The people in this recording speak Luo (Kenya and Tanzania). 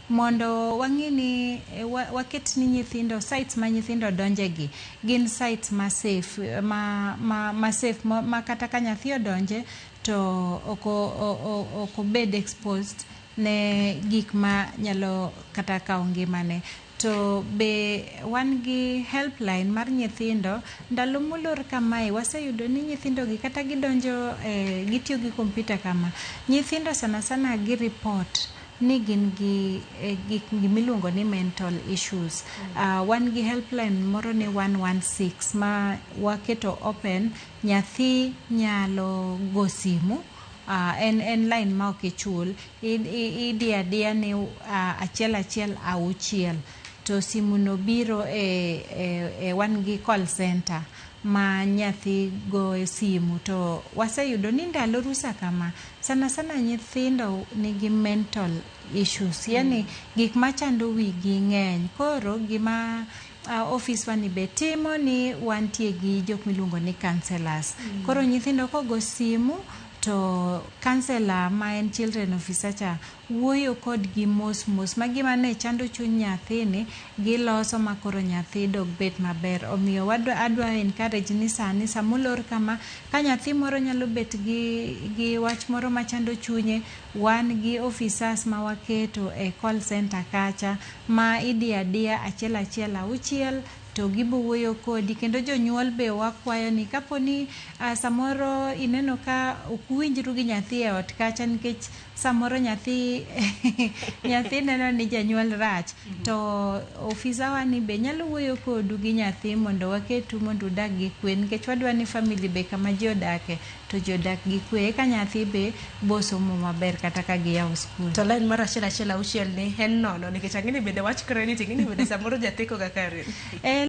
mondo wang'ini waket ni nyithindo sites ma nyithindo donjegi gin sites ma safe ma safe ma kata ka nyathi odonje to oko bed exposed ne gik ma nyalo kata kawo ngimane. To be wan gi helpline mar nyithindo ndalo molor kamae waseyudo ni nyithindo gi kata gidonjo gitiyo gi kompyuta kama nyithindo sana gi report ni gin gi gik miluongo ni mental issues. Wan gi helpline moro ni 116 ma waketo open, nyathi nyalo go simu. En line ma ok ichul, idiya ni 116 to simu no biro wan gi call center ma nyathi go simu. To waseyudo ni ndalo rusa kama sana nyithindo nigi mental issues, yani gik machando wigi ng'eny. Koro gima office wani be timo ni wantie gi jok miluongo ni counselors. Koro nyithindo kogo simu to counselor ma en children officer cha wuoyo kodgi mos ma gima ne chando chuny nyathini giloso makoro nyathi dog bet maber. Omiyo adwa encourage ni sani samolor kama ka nyathi moro nyalo bet gi wach moro machando chunye, wan gi officers ma waketo e call center kacha ma idiya 116 to gibo wuoyo kodi. Kendo jonyuol be wakwayo ni kaponi samoro ineno ka ukuwinjru gi nyathi e ot kacha nikech samoro nyathi neno ni janyuol rach, to ofisa wani be nyalo wuoyo kodu gi nyathi mondo waketu mondo udag gi kwe, nikech wadwa ni family be kama ji odake to ji odak gi kwe ka nyathi be bosomo maber kata ka giyawo skul. To line mar 116 ni en nono nikech ang'ini bende wach credit ing'ini bende samoro jatheko ga kare.